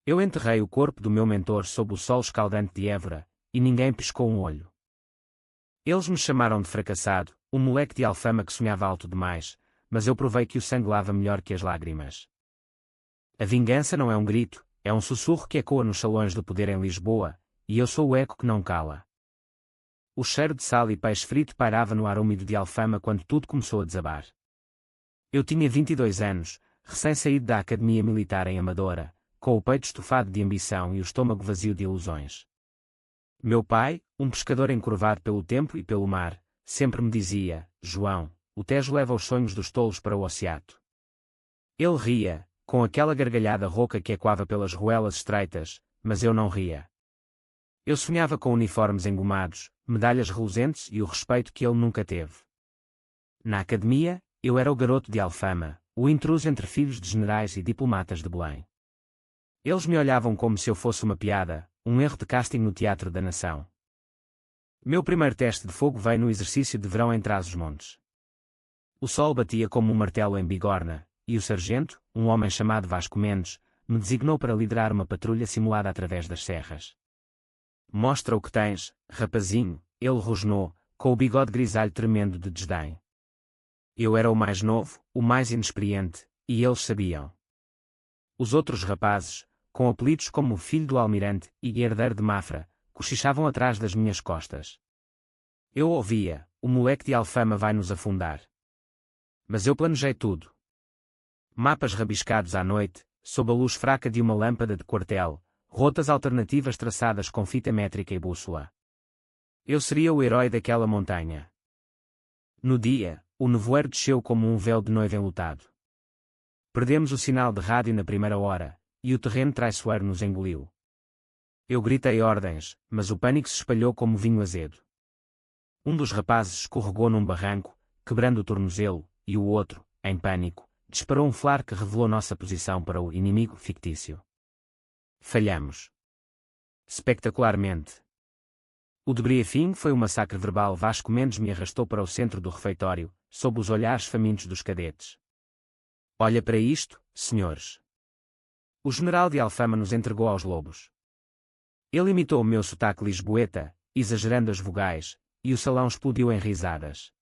Eu enterrei o corpo do meu mentor sob o sol escaldante de Évora, e ninguém piscou um olho. Eles me chamaram de fracassado, um moleque de Alfama que sonhava alto demais, mas eu provei que o sangue lava melhor que as lágrimas. A vingança não é um grito, é um sussurro que ecoa nos salões do poder em Lisboa, e eu sou o eco que não cala. O cheiro de sal e peixe frito pairava no ar úmido de Alfama quando tudo começou a desabar. Eu tinha 22 anos, recém-saído da Academia Militar em Amadora, com o peito estufado de ambição e o estômago vazio de ilusões. Meu pai, um pescador encurvado pelo tempo e pelo mar, sempre me dizia: João, o Tejo leva os sonhos dos tolos para o Oceato. Ele ria, com aquela gargalhada rouca que ecoava pelas ruelas estreitas, mas eu não ria. Eu sonhava com uniformes engomados, medalhas reluzentes e o respeito que ele nunca teve. Na academia, eu era o garoto de Alfama, o intruso entre filhos de generais e diplomatas de Belém. Eles me olhavam como se eu fosse uma piada, um erro de casting no Teatro da Nação. Meu primeiro teste de fogo veio no exercício de verão em Trás-os-Montes. O sol batia como um martelo em Bigorna, e o sargento, um homem chamado Vasco Mendes, me designou para liderar uma patrulha simulada através das serras. Mostra o que tens, rapazinho, ele rosnou, com o bigode grisalho tremendo de desdém. Eu era o mais novo, o mais inexperiente, e eles sabiam. Os outros rapazes, com apelidos como o filho do almirante e herdeiro de Mafra, cochichavam atrás das minhas costas. Eu ouvia: o moleque de Alfama vai nos afundar. Mas eu planejei tudo. Mapas rabiscados à noite, sob a luz fraca de uma lâmpada de quartel, rotas alternativas traçadas com fita métrica e bússola. Eu seria o herói daquela montanha. No dia, o nevoeiro desceu como um véu de noiva enlutado. Perdemos o sinal de rádio na primeira hora, e o terreno traiçoeiro nos engoliu. Eu gritei ordens, mas o pânico se espalhou como vinho azedo. Um dos rapazes escorregou num barranco, quebrando o tornozelo, e o outro, em pânico, disparou um flar que revelou nossa posição para o inimigo fictício. Falhamos. Espetacularmente. O debriefing foi um massacre verbal. Vasco Mendes me arrastou para o centro do refeitório, sob os olhares famintos dos cadetes. Olha para isto, senhores. O general de Alfama nos entregou aos lobos. Ele imitou o meu sotaque lisboeta, exagerando as vogais, e o salão explodiu em risadas.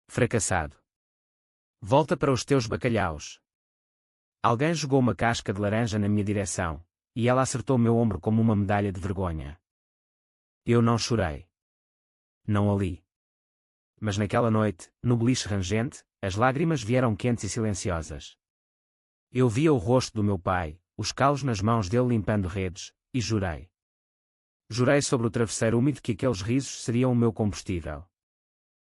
Fracassado. Volta para os teus bacalhaus. Alguém jogou uma casca de laranja na minha direção, e ela acertou meu ombro como uma medalha de vergonha. Eu não chorei. Não ali. Mas naquela noite, no beliche rangente, as lágrimas vieram quentes e silenciosas. Eu via o rosto do meu pai, os calos nas mãos dele limpando redes, e jurei. Jurei sobre o travesseiro úmido que aqueles risos seriam o meu combustível.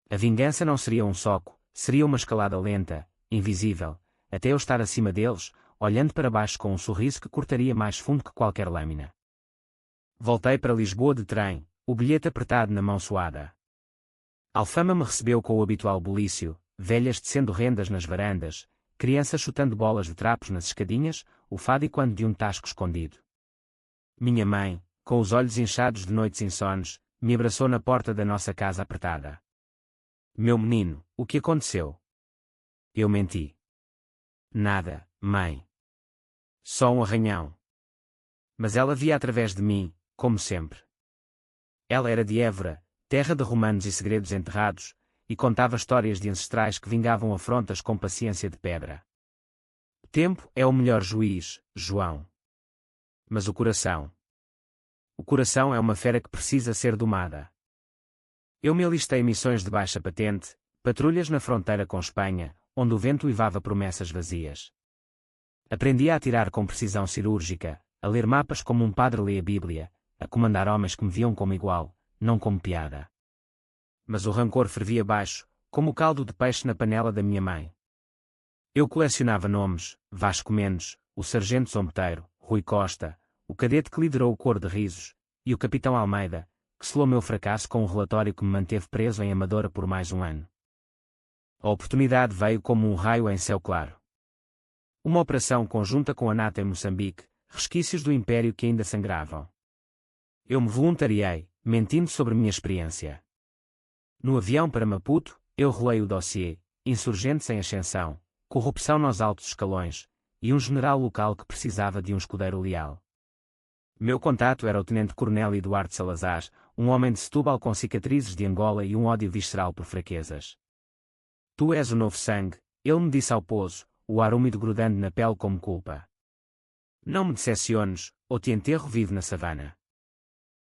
A vingança não seria um soco, seria uma escalada lenta, invisível, até eu estar acima deles, olhando para baixo com um sorriso que cortaria mais fundo que qualquer lâmina. Voltei para Lisboa de trem, o bilhete apertado na mão suada. Alfama me recebeu com o habitual bulício, velhas tecendo rendas nas varandas, crianças chutando bolas de trapos nas escadinhas, o fado de um tasco escondido. Minha mãe, com os olhos inchados de noites insones, me abraçou na porta da nossa casa apertada. Meu menino, o que aconteceu? Eu menti. Nada, mãe. Só um arranhão. Mas ela via através de mim, como sempre. Ela era de Évora, terra de romanos e segredos enterrados, e contava histórias de ancestrais que vingavam afrontas com paciência de pedra. O tempo é o melhor juiz, João. Mas o coração. O coração é uma fera que precisa ser domada. Eu me alistei em missões de baixa patente, patrulhas na fronteira com Espanha, onde o vento uivava promessas vazias. Aprendi a atirar com precisão cirúrgica, a ler mapas como um padre lê a Bíblia, a comandar homens que me viam como igual, não como piada. Mas o rancor fervia baixo, como o caldo de peixe na panela da minha mãe. Eu colecionava nomes: Vasco Mendes, o sargento Zombeteiro, Rui Costa, o cadete que liderou o coro de risos, e o capitão Almeida, que selou meu fracasso com um relatório que me manteve preso em Amadora por mais um ano. A oportunidade veio como um raio em céu claro. Uma operação conjunta com a NATO em Moçambique, resquícios do império que ainda sangravam. Eu me voluntariei, mentindo sobre minha experiência. No avião para Maputo, eu rolei o dossiê: insurgentes em ascensão, corrupção nos altos escalões, e um general local que precisava de um escudeiro leal. Meu contato era o tenente-coronel Eduardo Salazar, um homem de Setúbal com cicatrizes de Angola e um ódio visceral por fraquezas. Tu és o novo sangue, ele me disse ao pouso, o ar úmido grudando na pele como culpa. Não me decepciones, ou te enterro vivo na savana.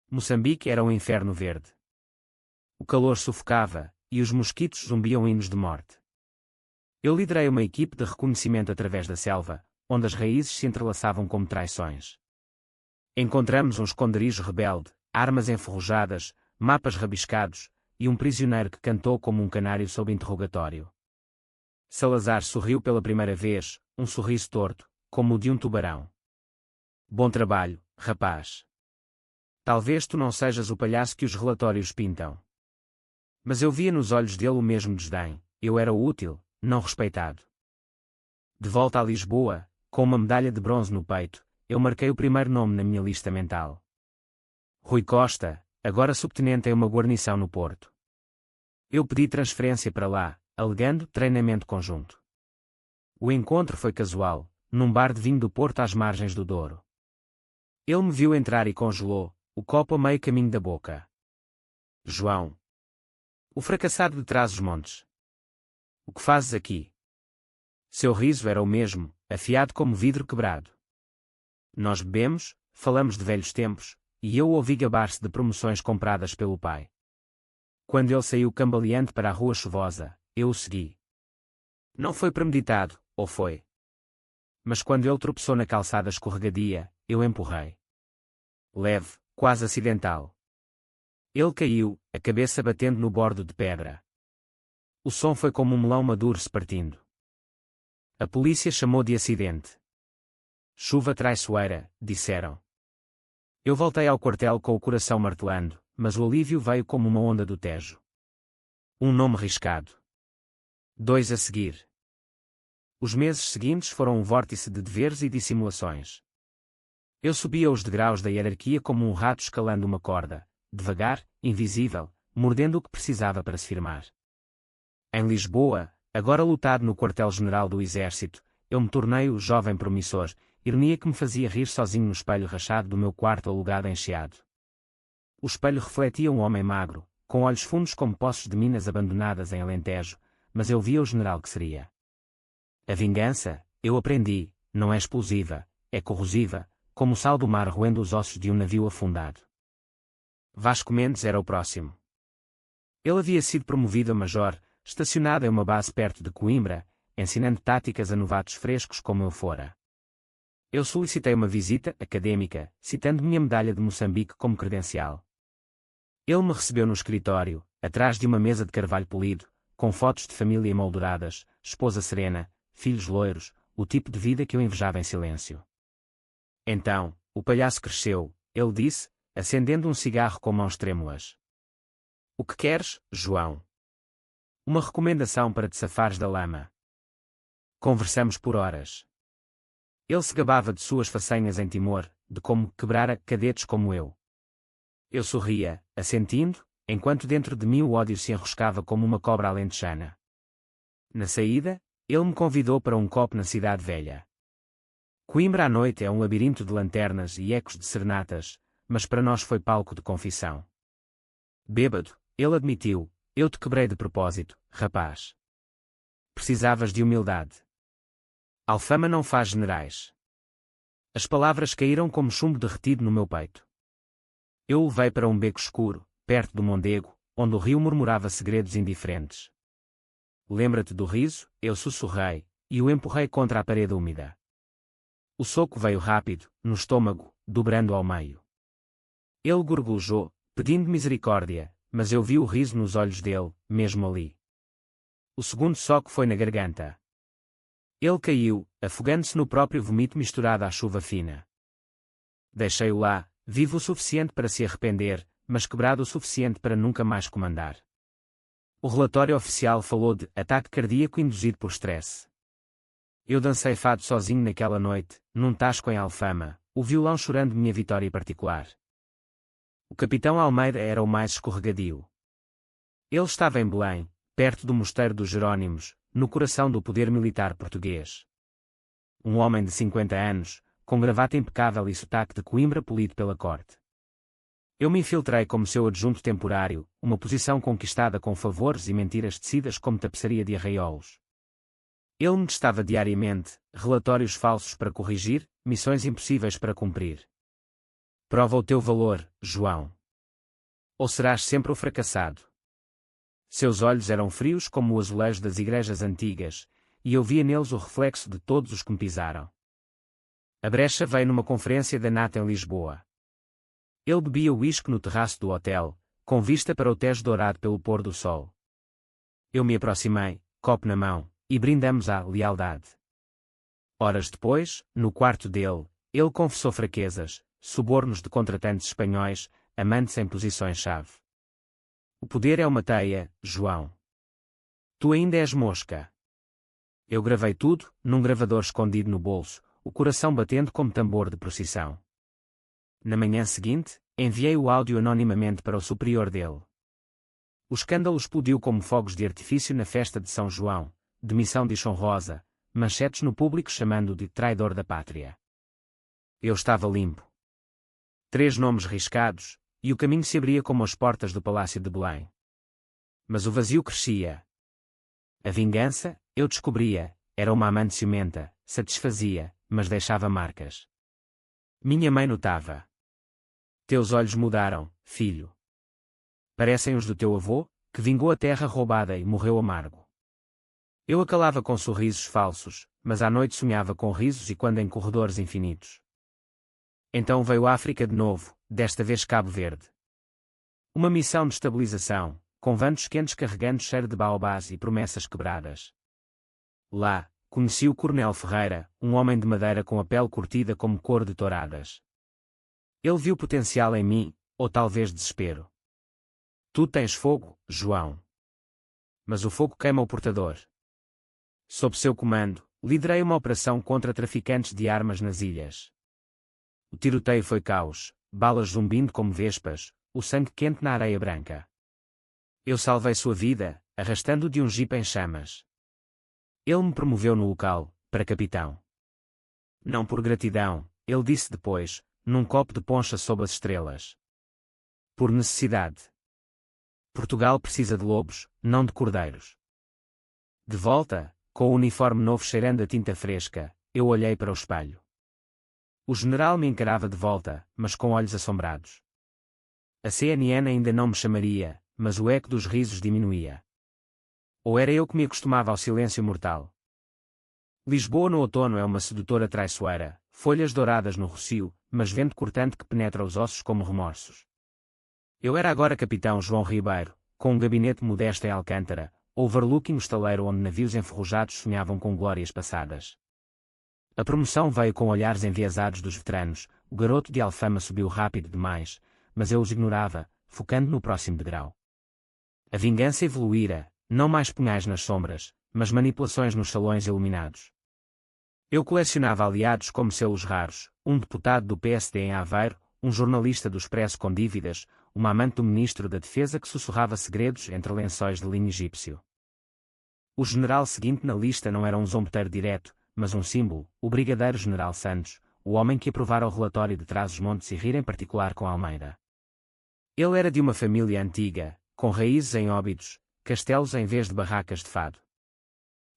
Moçambique era um inferno verde. O calor sufocava, e os mosquitos zumbiam hinos de morte. Eu liderei uma equipe de reconhecimento através da selva, onde as raízes se entrelaçavam como traições. Encontramos um esconderijo rebelde, armas enferrujadas, mapas rabiscados, e um prisioneiro que cantou como um canário sob interrogatório. Salazar sorriu pela primeira vez, um sorriso torto, como o de um tubarão. Bom trabalho, rapaz. Talvez tu não sejas o palhaço que os relatórios pintam. Mas eu via nos olhos dele o mesmo desdém, eu era útil, não respeitado. De volta a Lisboa, com uma medalha de bronze no peito, eu marquei o primeiro nome na minha lista mental. Rui Costa, agora subtenente em uma guarnição no Porto. Eu pedi transferência para lá, alegando treinamento conjunto. O encontro foi casual, num bar de vinho do Porto às margens do Douro. Ele me viu entrar e congelou, o copo a meio caminho da boca. João. O fracassado de Trás-os-Montes. O que fazes aqui? Seu riso era o mesmo, afiado como vidro quebrado. Nós bebemos, falamos de velhos tempos, e eu o ouvi gabar-se de promoções compradas pelo pai. Quando ele saiu cambaleante para a rua chuvosa, eu o segui. Não foi premeditado, ou foi? Mas quando ele tropeçou na calçada escorregadia, eu empurrei. Leve, quase acidental. Ele caiu, a cabeça batendo no bordo de pedra. O som foi como um melão maduro se partindo. A polícia chamou de acidente. Chuva traiçoeira, disseram. Eu voltei ao quartel com o coração martelando, mas o alívio veio como uma onda do Tejo. Um nome riscado. 2 a seguir. Os meses seguintes foram um vórtice de deveres e dissimulações. Eu subia os degraus da hierarquia como um rato escalando uma corda, devagar, invisível, mordendo o que precisava para se firmar. Em Lisboa, agora lotado no quartel-general do Exército, eu me tornei o jovem promissor, ironia que me fazia rir sozinho no espelho rachado do meu quarto alugado em Chiado. O espelho refletia um homem magro, com olhos fundos como poços de minas abandonadas em Alentejo, mas eu via o general que seria. A vingança, eu aprendi, não é explosiva, é corrosiva, como o sal do mar roendo os ossos de um navio afundado. Vasco Mendes era o próximo. Ele havia sido promovido a major, estacionado em uma base perto de Coimbra, ensinando táticas a novatos frescos como eu fora. Eu solicitei uma visita académica, citando minha medalha de Moçambique como credencial. Ele me recebeu no escritório, atrás de uma mesa de carvalho polido, com fotos de família emolduradas, esposa serena, filhos loiros, o tipo de vida que eu invejava em silêncio. Então, o palhaço cresceu, ele disse, acendendo um cigarro com mãos trêmulas. O que queres, João? Uma recomendação para te safares da lama. Conversamos por horas. Ele se gabava de suas façanhas em Timor, de como quebrara cadetes como eu. Eu sorria, assentindo, enquanto dentro de mim o ódio se enroscava como uma cobra alentejana. Na saída, ele me convidou para um copo na Cidade Velha. Coimbra à noite é um labirinto de lanternas e ecos de serenatas, mas para nós foi palco de confissão. Bêbado, ele admitiu, eu te quebrei de propósito, rapaz. Precisavas de humildade. Alfama não faz generais. As palavras caíram como chumbo derretido no meu peito. Eu o levei para um beco escuro, perto do Mondego, onde o rio murmurava segredos indiferentes. Lembra-te do riso? Eu sussurrei, e o empurrei contra a parede úmida. O soco veio rápido, no estômago, dobrando ao meio. Ele gorgolejou, pedindo misericórdia, mas eu vi o riso nos olhos dele, mesmo ali. O segundo soco foi na garganta. Ele caiu, afogando-se no próprio vomito misturado à chuva fina. Deixei-o lá, vivo o suficiente para se arrepender, mas quebrado o suficiente para nunca mais comandar. O relatório oficial falou de ataque cardíaco induzido por stress. Eu dancei fado sozinho naquela noite, num tasco em Alfama, o violão chorando minha vitória particular. O capitão Almeida era o mais escorregadio. Ele estava em Belém, perto do mosteiro dos Jerónimos, no coração do poder militar português. um homem de 50 anos, com gravata impecável e sotaque de Coimbra polido pela corte. Eu me infiltrei como seu adjunto temporário, uma posição conquistada com favores e mentiras tecidas como tapeçaria de arraiolos. Ele me testava diariamente, relatórios falsos para corrigir, missões impossíveis para cumprir. Prova o teu valor, João. Ou serás sempre o fracassado. Seus olhos eram frios como o azulejo das igrejas antigas, e eu via neles o reflexo de todos os que me pisaram. A brecha veio numa conferência da NATO em Lisboa. Ele bebia uísque no terraço do hotel, com vista para o Tejo dourado pelo pôr do sol. Eu me aproximei, copo na mão, e brindamos à lealdade. Horas depois, no quarto dele, ele confessou fraquezas, subornos de contratantes espanhóis, amantes em posições-chave. O poder é uma teia, João. Tu ainda és mosca. Eu gravei tudo, num gravador escondido no bolso, o coração batendo como tambor de procissão. Na manhã seguinte, enviei o áudio anonimamente para o superior dele. O escândalo explodiu como fogos de artifício na festa de São João, demissão desonrosa, manchetes no público chamando-o de traidor da pátria. Eu estava limpo. 3 nomes riscados, e o caminho se abria como as portas do Palácio de Belém. Mas o vazio crescia. A vingança, eu descobria, era uma amante ciumenta, satisfazia, mas deixava marcas. Minha mãe notava. Teus olhos mudaram, filho. Parecem os do teu avô, que vingou a terra roubada e morreu amargo. Eu a calava com sorrisos falsos, mas à noite sonhava com risos e quando em corredores infinitos. Então veio a África de novo, desta vez Cabo Verde. Uma missão de estabilização, com ventos quentes carregando cheiro de baobás e promessas quebradas. Lá, conheci o Coronel Ferreira, um homem de madeira com a pele curtida como couro de touradas. Ele viu potencial em mim, ou talvez desespero. Tu tens fogo, João. Mas o fogo queima o portador. Sob seu comando, liderei uma operação contra traficantes de armas nas ilhas. O tiroteio foi caos, balas zumbindo como vespas, o sangue quente na areia branca. Eu salvei sua vida, arrastando-o de um jipe em chamas. Ele me promoveu no local, para capitão. Não por gratidão, ele disse depois, num copo de poncha sob as estrelas. Por necessidade. Portugal precisa de lobos, não de cordeiros. De volta, com o uniforme novo cheirando a tinta fresca, eu olhei para o espelho. O general me encarava de volta, mas com olhos assombrados. A CNN ainda não me chamaria, mas o eco dos risos diminuía. Ou era eu que me acostumava ao silêncio mortal? Lisboa no outono é uma sedutora traiçoeira, folhas douradas no rocio, mas vento cortante que penetra os ossos como remorsos. Eu era agora capitão João Ribeiro, com um gabinete modesto em Alcântara, overlooking o estaleiro onde navios enferrujados sonhavam com glórias passadas. A promoção veio com olhares enviesados dos veteranos, o garoto de Alfama subiu rápido demais, mas eu os ignorava, focando no próximo degrau. A vingança evoluíra, não mais punhais nas sombras, mas manipulações nos salões iluminados. Eu colecionava aliados como selos raros, um deputado do PSD em Aveiro, um jornalista do Expresso com dívidas, uma amante do ministro da Defesa que sussurrava segredos entre lençóis de linho egípcio. O general seguinte na lista não era um zombeteiro direto, mas um símbolo, o brigadeiro-general Santos, o homem que aprovara o relatório de Trás-os-Montes e rir em particular com Almeida. Ele era de uma família antiga, com raízes em Óbidos, castelos em vez de barracas de fado.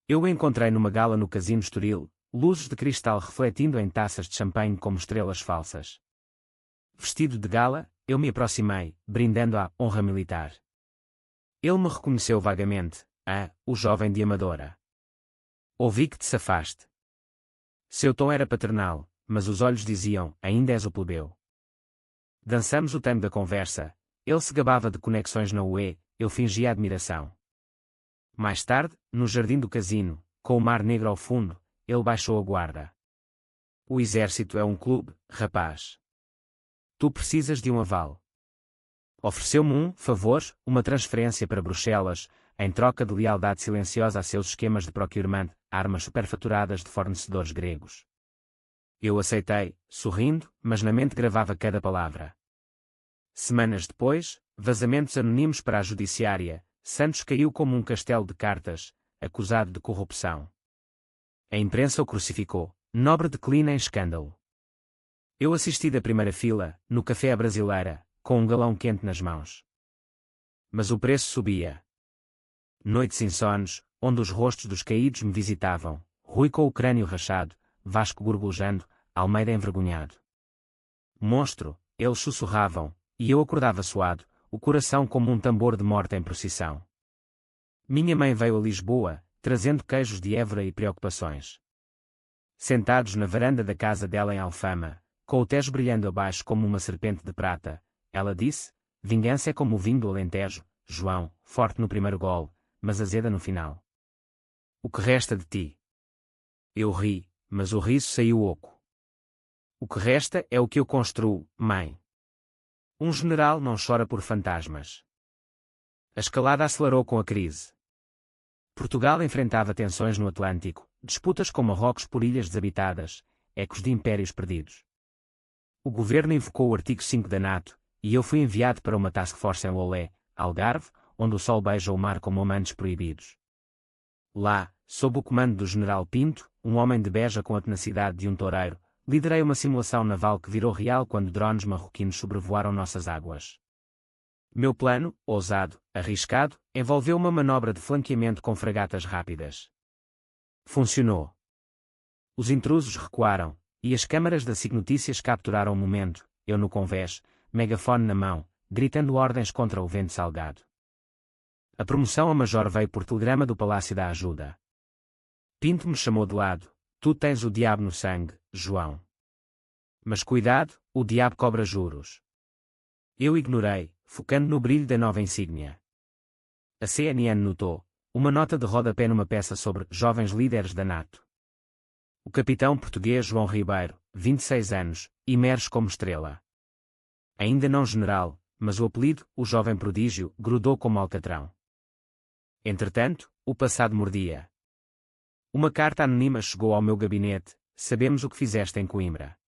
Eu o encontrei numa gala no Casino Estoril, luzes de cristal refletindo em taças de champanhe como estrelas falsas. Vestido de gala, eu me aproximei, brindando à honra militar. Ele me reconheceu vagamente, o jovem de Amadora. Ouvi que te safaste. Seu tom era paternal, mas os olhos diziam, ainda és o plebeu. Dançamos o tempo da conversa, ele se gabava de conexões na UE, eu fingia admiração. Mais tarde, no jardim do casino, com o mar negro ao fundo, ele baixou a guarda. O exército é um clube, rapaz. Tu precisas de um aval. Ofereceu-me um favor, uma transferência para Bruxelas, em troca de lealdade silenciosa a seus esquemas de procurement, armas superfaturadas de fornecedores gregos. Eu aceitei, sorrindo, mas na mente gravava cada palavra. Semanas depois, vazamentos anónimos para a judiciária, Santos caiu como um castelo de cartas, acusado de corrupção. A imprensa o crucificou, Nobre declina em escândalo. Eu assisti da primeira fila, no café à brasileira, com um galão quente nas mãos. Mas o preço subia. Noites insones, onde os rostos dos caídos me visitavam, Rui com o crânio rachado, Vasco gorgolejando, Almeida envergonhado. Monstro, eles sussurravam, e eu acordava suado, o coração como um tambor de morte em procissão. Minha mãe veio a Lisboa, trazendo queijos de Évora e preocupações. Sentados na varanda da casa dela em Alfama, com o Tejo brilhando abaixo como uma serpente de prata, ela disse: vingança é como o vinho do Alentejo, João, forte no primeiro gole, mas azeda no final. O que resta de ti? Eu ri, mas o riso saiu oco. O que resta é o que eu construo, mãe. Um general não chora por fantasmas. A escalada acelerou com a crise. Portugal enfrentava tensões no Atlântico, disputas com Marrocos por ilhas desabitadas, ecos de impérios perdidos. O governo invocou o artigo 5 da NATO, e eu fui enviado para uma task force em Lolé, Algarve, onde o sol beija o mar como amantes proibidos. Lá, sob o comando do general Pinto, um homem de Beja com a tenacidade de um toureiro, liderei uma simulação naval que virou real quando drones marroquinos sobrevoaram nossas águas. Meu plano, ousado, arriscado, envolveu uma manobra de flanqueamento com fragatas rápidas. Funcionou. Os intrusos recuaram, e as câmaras da SIC Notícias capturaram o momento, eu no convés, megafone na mão, gritando ordens contra o vento salgado. A promoção a major veio por telegrama do Palácio da Ajuda. Pinto me chamou de lado: tu tens o diabo no sangue, João. Mas cuidado, o diabo cobra juros. Eu ignorei, focando no brilho da nova insígnia. A CNN notou uma nota de rodapé numa peça sobre jovens líderes da NATO. O capitão português João Ribeiro, 26 anos, emerge como estrela. Ainda não general, mas o apelido, o jovem prodígio, grudou como alcatrão. Entretanto, o passado mordia. Uma carta anônima chegou ao meu gabinete: sabemos o que fizeste em Coimbra.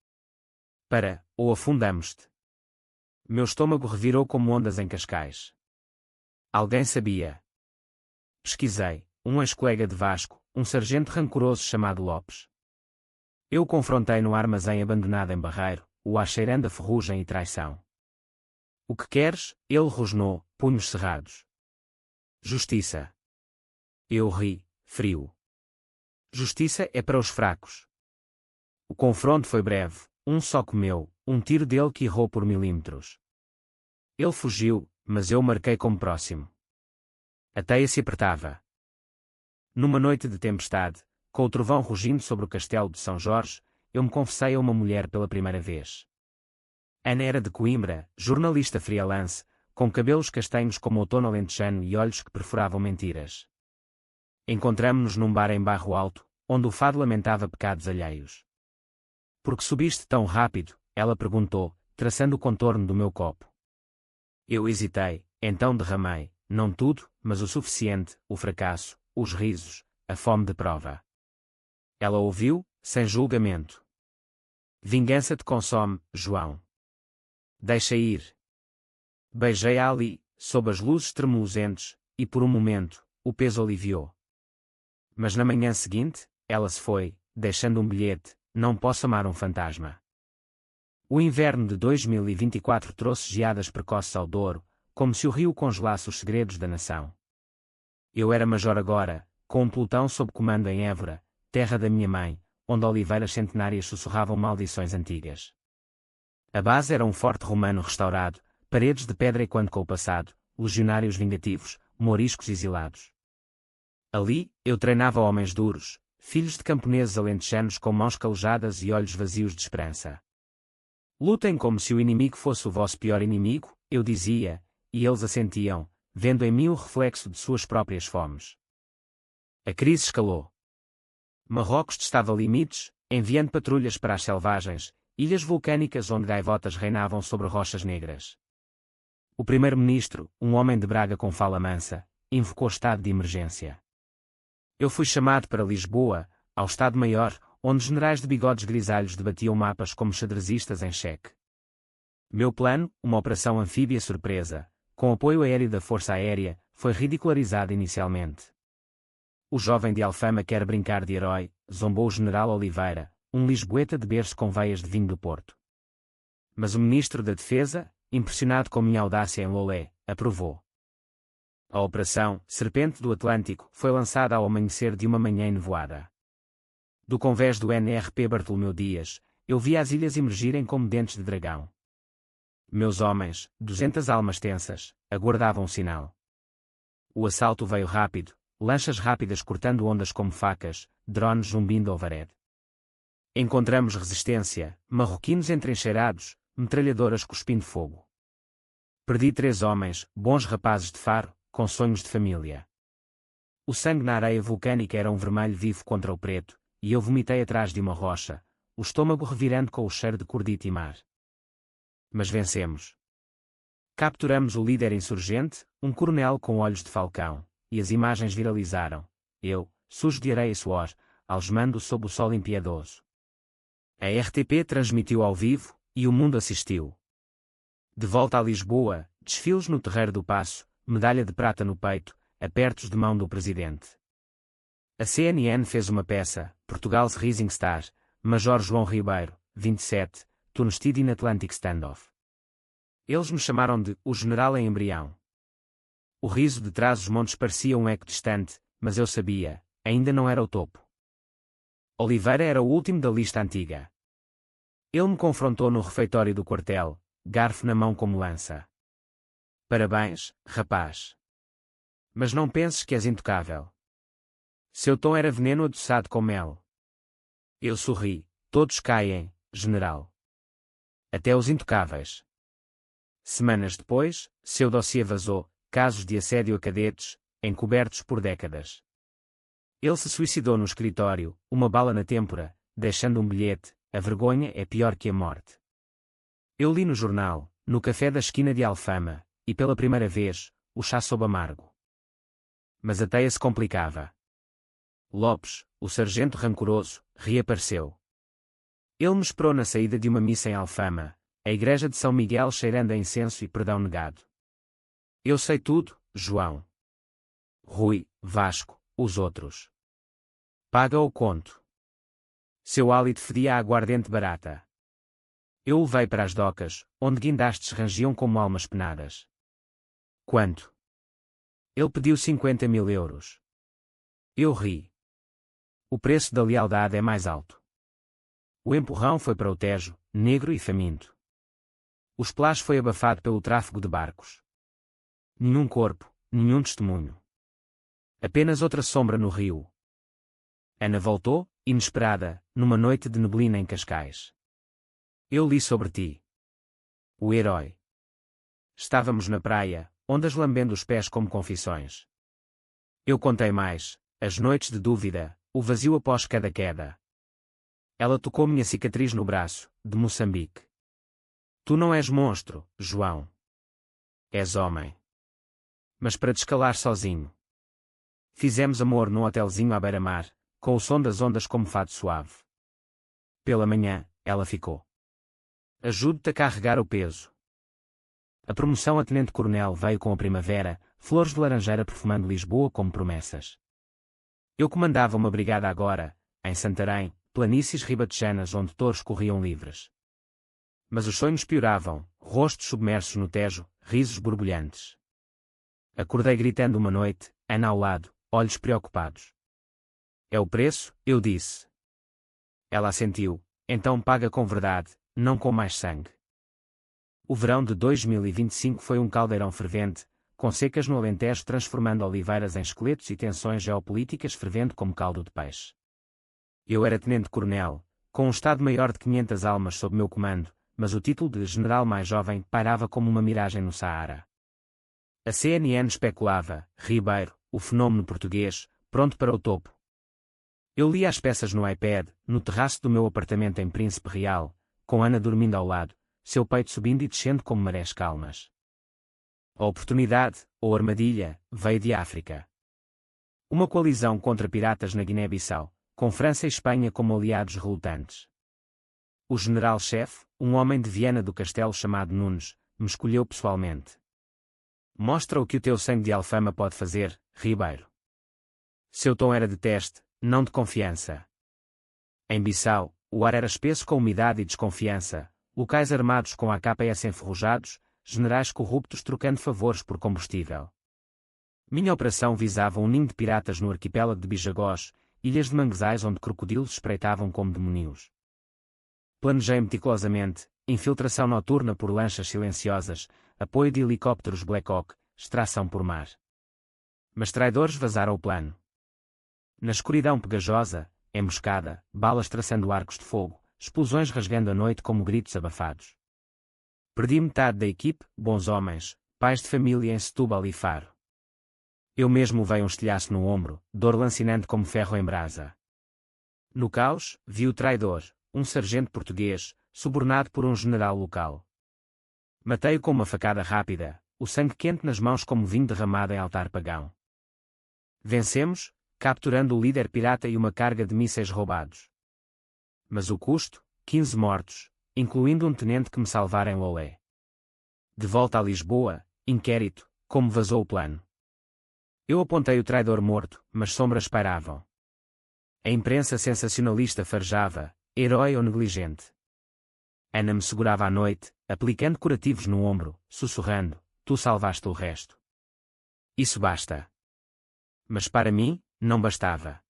Ou afundamos-te. Meu estômago revirou como ondas em Cascais. Alguém sabia. Pesquisei, um ex-colega de Vasco, um sargento rancoroso chamado Lopes. Eu o confrontei no armazém abandonado em Barreiro, o acheirando a ferrugem e traição. O que queres? Ele rosnou, punhos cerrados. Justiça. Eu ri, frio. Justiça é para os fracos. O confronto foi breve, um soco meu, um tiro dele que errou por milímetros. Ele fugiu, mas eu marquei como próximo. A teia se apertava. Numa noite de tempestade, com o trovão rugindo sobre o castelo de São Jorge, eu me confessei a uma mulher pela primeira vez. Ana era de Coimbra, jornalista freelance, com cabelos castanhos como outono alentejano e olhos que perfuravam mentiras. Encontramo-nos num bar em Barro Alto, onde o fado lamentava pecados alheios. Por que subiste tão rápido? Ela perguntou, traçando o contorno do meu copo. Eu hesitei, então derramei, não tudo, mas o suficiente, o fracasso, os risos, a fome de prova. Ela ouviu, sem julgamento. Vingança te consome, João. Deixa ir. Beijei-a ali, sob as luzes tremulosentes, e por um momento, o peso aliviou. Mas na manhã seguinte, ela se foi, deixando um bilhete: não posso amar um fantasma. O inverno de 2024 trouxe geadas precoces ao Douro, como se o rio congelasse os segredos da nação. Eu era major agora, com um pelotão sob comando em Évora, terra da minha mãe, onde oliveiras centenárias sussurravam maldições antigas. A base era um forte romano restaurado, paredes de pedra e quando com o passado, legionários vingativos, mouriscos exilados. Ali, eu treinava homens duros, filhos de camponeses alentejanos com mãos calejadas e olhos vazios de esperança. Lutem como se o inimigo fosse o vosso pior inimigo, eu dizia, e eles assentiam, vendo em mim o reflexo de suas próprias fomes. A crise escalou. Marrocos testava limites, enviando patrulhas para as selvagens, ilhas vulcânicas onde gaivotas reinavam sobre rochas negras. O primeiro-ministro, um homem de Braga com fala mansa, invocou estado de emergência. Eu fui chamado para Lisboa, ao Estado-Maior, onde generais de bigodes grisalhos debatiam mapas como xadrezistas em xeque. Meu plano, uma operação anfíbia surpresa, com apoio aéreo da Força Aérea, foi ridicularizado inicialmente. O jovem de Alfama quer brincar de herói, zombou o general Oliveira, um lisboeta de berço com veias de vinho do Porto. Mas o ministro da Defesa, impressionado com minha audácia em Lolé, aprovou. A Operação Serpente do Atlântico foi lançada ao amanhecer de uma manhã enevoada. Do convés do NRP Bartolomeu Dias, eu via as ilhas emergirem como dentes de dragão. Meus homens, 200 almas tensas, aguardavam o sinal. O assalto veio rápido, lanchas rápidas cortando ondas como facas, drones zumbindo overhead. Encontramos resistência, marroquinos entrincheirados, metralhadoras cuspindo fogo. Perdi 3 homens, bons rapazes de Faro, com sonhos de família. O sangue na areia vulcânica era um vermelho vivo contra o preto, e eu vomitei atrás de uma rocha, o estômago revirando com o cheiro de cordite e mar. Mas vencemos. Capturamos o líder insurgente, um coronel com olhos de falcão, e as imagens viralizaram. Eu, sujo de areia e suor, algemando sob o sol impiedoso. A RTP transmitiu ao vivo, e o mundo assistiu. De volta a Lisboa, desfiles no Terreiro do Paço, medalha de prata no peito, apertos de mão do presidente. A CNN fez uma peça, Portugal's Rising Star, Major João Ribeiro, 27, Tunestide in Atlantic Standoff. Eles me chamaram de o general em embrião. O riso de trás os montes parecia um eco distante, mas eu sabia, ainda não era o topo. Oliveira era o último da lista antiga. Ele me confrontou no refeitório do quartel, garfo na mão como lança. Parabéns, rapaz. Mas não penses que és intocável. Seu tom era veneno adoçado com mel. Eu sorri. Todos caem, general. Até os intocáveis. Semanas depois, seu dossiê vazou, casos de assédio a cadetes, encobertos por décadas. Ele se suicidou no escritório, uma bala na têmpora, deixando um bilhete: a vergonha é pior que a morte. Eu li no jornal, no café da esquina de Alfama, e pela primeira vez, o chá sob amargo. Mas a teia se complicava. Lopes, o sargento rancoroso, reapareceu. Ele me esperou na saída de uma missa em Alfama, a igreja de São Miguel cheirando a incenso e perdão negado. Eu sei tudo, João. Rui, Vasco, os outros. Paga o conto. Seu hálito fedia a aguardente barata. Eu o levei para as docas, onde guindastes rangiam como almas penadas. Quanto? Ele pediu 50.000 euros. Eu ri. O preço da lealdade é mais alto. O empurrão foi para o Tejo, negro e faminto. O splash foi abafado pelo tráfego de barcos. Nenhum corpo, nenhum testemunho. Apenas outra sombra no rio. Ana voltou, inesperada, numa noite de neblina em Cascais. Eu li sobre ti. O herói. Estávamos na praia, ondas lambendo os pés como confissões. Eu contei mais, as noites de dúvida, o vazio após cada queda. Ela tocou minha cicatriz no braço, de Moçambique. Tu não és monstro, João. És homem. Mas para descalar sozinho. Fizemos amor num hotelzinho à beira-mar, com o som das ondas como fado suave. Pela manhã, ela ficou. Ajude-te a carregar o peso. A promoção a tenente-coronel veio com a primavera, flores de laranjeira perfumando Lisboa como promessas. Eu comandava uma brigada agora, em Santarém, planícies ribatejanas onde touros corriam livres. Mas os sonhos pioravam, rostos submersos no Tejo, risos borbulhantes. Acordei gritando uma noite, Ana ao lado, olhos preocupados. É o preço, eu disse. Ela assentiu, então paga com verdade, não com mais sangue. O verão de 2025 foi um caldeirão fervente, com secas no Alentejo transformando oliveiras em esqueletos e tensões geopolíticas fervendo como caldo de peixe. Eu era tenente-coronel, com um estado-maior de 500 almas sob meu comando, mas o título de general mais jovem pairava como uma miragem no Saara. A CNN especulava, Ribeiro, o fenômeno português, pronto para o topo. Eu lia as peças no iPad, no terraço do meu apartamento em Príncipe Real, com Ana dormindo ao lado, seu peito subindo e descendo como marés calmas. A oportunidade, ou armadilha, veio de África. Uma coalizão contra piratas na Guiné-Bissau, com França e Espanha como aliados relutantes. O general-chefe, um homem de Viana do Castelo chamado Nunes, me escolheu pessoalmente. Mostra o que o teu sangue de Alfama pode fazer, Ribeiro. Seu tom era de teste, não de confiança. Em Bissau, o ar era espesso com umidade e desconfiança, locais armados com AKS enferrujados, generais corruptos trocando favores por combustível. Minha operação visava um ninho de piratas no arquipélago de Bijagós, ilhas de manguezais onde crocodilos espreitavam como demónios. Planejei meticulosamente, infiltração noturna por lanchas silenciosas, apoio de helicópteros Black Hawk, extração por mar. Mas traidores vazaram o plano. Na escuridão pegajosa, emboscada, balas traçando arcos de fogo, explosões rasgando a noite como gritos abafados. Perdi metade da equipe, bons homens, pais de família em Setúbal e Faro. Eu mesmo levei um estilhaço no ombro, dor lancinante como ferro em brasa. No caos, vi o traidor, um sargento português, subornado por um general local. Matei-o com uma facada rápida, o sangue quente nas mãos como vinho derramado em altar pagão. Vencemos, capturando o líder pirata e uma carga de mísseis roubados. Mas o custo, 15 mortos, incluindo um tenente que me salvara em Lolé. De volta a Lisboa, inquérito, como vazou o plano. Eu apontei o traidor morto, mas sombras pairavam. A imprensa sensacionalista farejava, herói ou negligente. Ana me segurava à noite, aplicando curativos no ombro, sussurrando, tu salvaste o resto. Isso basta. Mas para mim, não bastava.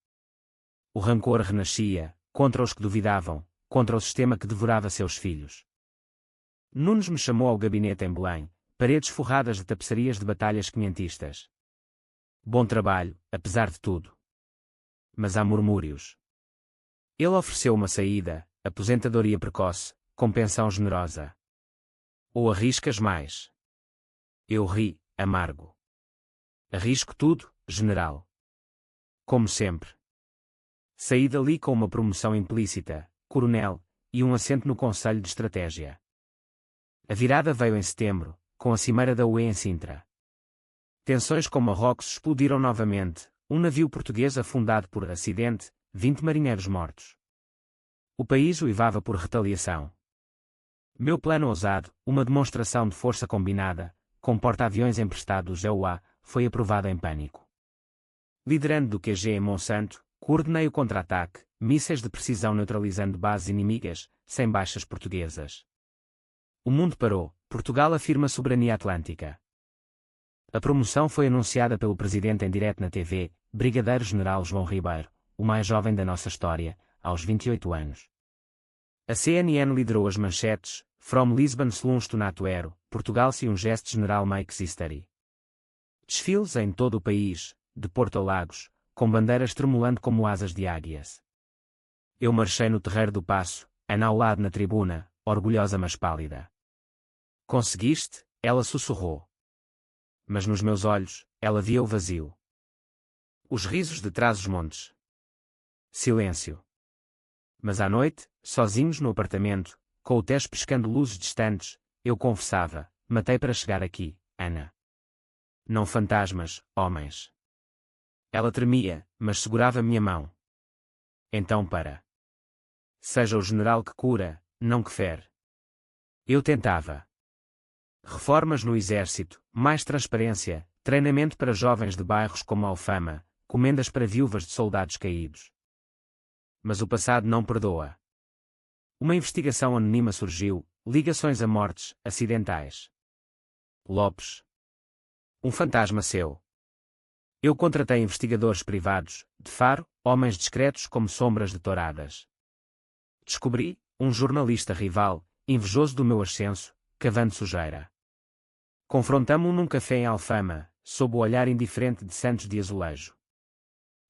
O rancor renascia, contra os que duvidavam, contra o sistema que devorava seus filhos. Nunes me chamou ao gabinete em Belém, paredes forradas de tapeçarias de batalhas quinhentistas. Bom trabalho, apesar de tudo. Mas há murmúrios. Ele ofereceu uma saída, aposentadoria precoce, com pensão generosa. Ou arriscas mais? Eu ri, amargo. Arrisco tudo, general. Como sempre. Saí dali com uma promoção implícita, coronel, e um assento no Conselho de Estratégia. A virada veio em setembro, com a cimeira da UE em Sintra. Tensões com Marrocos explodiram novamente, um navio português afundado por acidente, 20 marinheiros mortos. O país uivava por retaliação. Meu plano ousado, uma demonstração de força combinada, com porta-aviões emprestados EUA, foi aprovado em pânico. Liderando do QG em Monsanto, coordenei o contra-ataque, mísseis de precisão neutralizando bases inimigas, sem baixas portuguesas. O mundo parou, Portugal afirma soberania atlântica. A promoção foi anunciada pelo presidente em direto na TV, Brigadeiro-General João Ribeiro, o mais jovem da nossa história, aos 28 anos. A CNN liderou as manchetes, From Lisbon slunch to Natuero, Portugal se um gesto general makes history. Desfiles em todo o país, de Porto a Lagos, com bandeiras tremulando como asas de águias. Eu marchei no terreiro do Paço, Ana ao lado na tribuna, orgulhosa mas pálida. Conseguiste? Ela sussurrou. Mas nos meus olhos, ela via o vazio. Os risos de trás os montes. Silêncio. Mas à noite, sozinhos no apartamento, com o Tejo piscando luzes distantes, eu confessava, matei para chegar aqui, Ana. Não fantasmas, homens. Ela tremia, mas segurava minha mão. Então para. Seja o general que cura, não que fere. Eu tentava. Reformas no exército, mais transparência, treinamento para jovens de bairros como Alfama, comendas para viúvas de soldados caídos. Mas o passado não perdoa. Uma investigação anônima surgiu, ligações a mortes acidentais. Lopes. Um fantasma seu. Eu contratei investigadores privados, de Faro, homens discretos como sombras de touradas. Descobri, um jornalista rival, invejoso do meu ascenso, cavando sujeira. Confrontamo-o num café em Alfama, sob o olhar indiferente de Santos de Azulejo.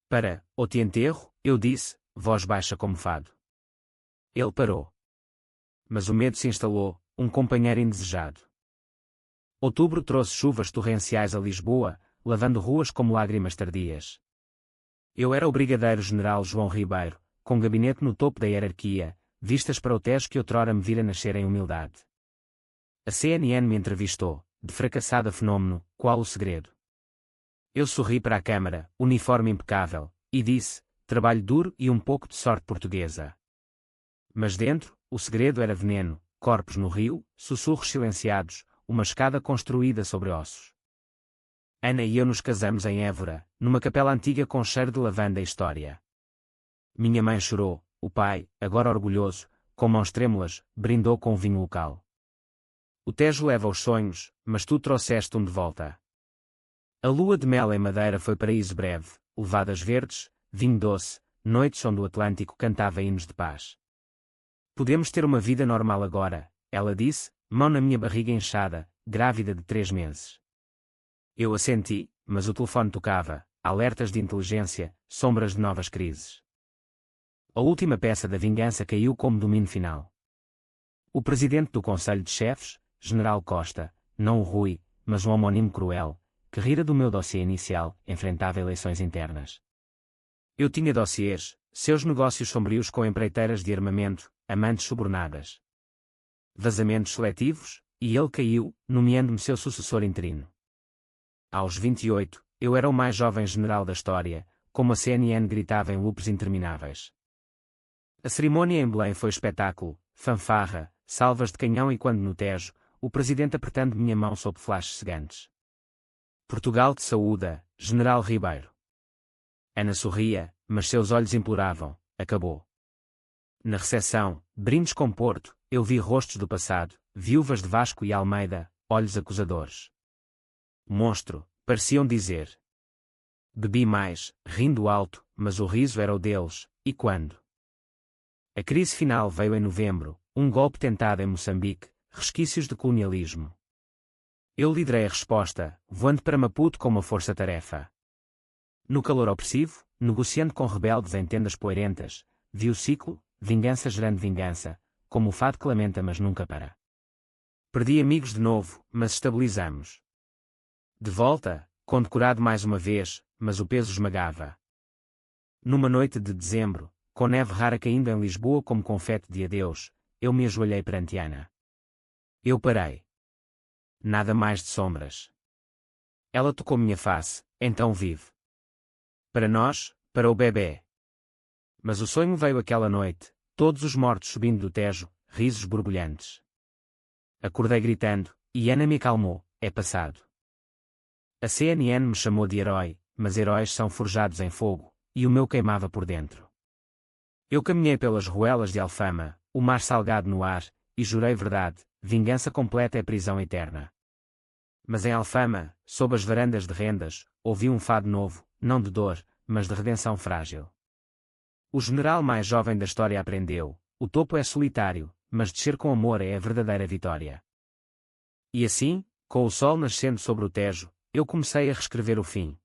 Para, ou te enterro, eu disse, voz baixa como fado. Ele parou. Mas o medo se instalou, um companheiro indesejado. Outubro trouxe chuvas torrenciais a Lisboa, lavando ruas como lágrimas tardias. Eu era o brigadeiro-general João Ribeiro, com gabinete no topo da hierarquia, vistas para o Tejo que outrora me vira nascer em humildade. A CNN me entrevistou, de fracassada fenômeno, qual o segredo? Eu sorri para a câmara, uniforme impecável, e disse, trabalho duro e um pouco de sorte portuguesa. Mas dentro, o segredo era veneno, corpos no rio, sussurros silenciados, uma escada construída sobre ossos. Ana e eu nos casamos em Évora, numa capela antiga com cheiro de lavanda e história. Minha mãe chorou, o pai, agora orgulhoso, com mãos trêmulas, brindou com o vinho local. O Tejo leva os sonhos, mas tu trouxeste de volta. A lua de mel em Madeira foi paraíso breve, levadas verdes, vinho doce, noites onde o Atlântico cantava hinos de paz. Podemos ter uma vida normal agora, ela disse, mão na minha barriga inchada, grávida de 3 meses. Eu assenti, mas o telefone tocava, alertas de inteligência, sombras de novas crises. A última peça da vingança caiu como domínio final. O presidente do Conselho de Chefes, General Costa, não o Rui, mas um homónimo cruel, que rira do meu dossiê inicial, enfrentava eleições internas. Eu tinha dossiês, seus negócios sombrios com empreiteiras de armamento, amantes subornadas. Vazamentos seletivos, e ele caiu, nomeando-me seu sucessor interino. Aos 28, eu era o mais jovem general da história, como a CNN gritava em loops intermináveis. A cerimônia em Belém foi espetáculo, fanfarra, salvas de canhão e quando no Tejo, o presidente apertando minha mão sob flashes cegantes. Portugal te saúda, General Ribeiro. Ana sorria, mas seus olhos imploravam, acabou. Na recepção, brindes com Porto, eu vi rostos do passado, viúvas de Vasco e Almeida, olhos acusadores. Monstro, pareciam dizer. Bebi mais, rindo alto, mas o riso era o deles, e quando? A crise final veio em novembro, um golpe tentado em Moçambique, resquícios de colonialismo. Eu liderei a resposta, voando para Maputo com uma força-tarefa. No calor opressivo, negociando com rebeldes em tendas poeirentas, vi o ciclo, vingança gerando vingança, como o fado que lamenta mas nunca para. Perdi amigos de novo, mas estabilizamos. De volta, condecorado mais uma vez, mas o peso esmagava. Numa noite de dezembro, com neve rara caindo em Lisboa como confete de adeus, eu me ajoelhei perante Ana. Eu parei. Nada mais de sombras. Ela tocou minha face, então vive. Para nós, para o bebê. Mas o sonho veio aquela noite, todos os mortos subindo do Tejo, risos borbulhantes. Acordei gritando, e Ana me acalmou, é passado. A CNN me chamou de herói, mas heróis são forjados em fogo, e o meu queimava por dentro. Eu caminhei pelas ruelas de Alfama, o mar salgado no ar, e jurei verdade, vingança completa é prisão eterna. Mas em Alfama, sob as varandas de rendas, ouvi um fado novo, não de dor, mas de redenção frágil. O general mais jovem da história aprendeu, o topo é solitário, mas descer com amor é a verdadeira vitória. E assim, com o sol nascendo sobre o Tejo, eu comecei a reescrever o fim.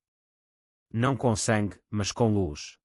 Não com sangue, mas com luz.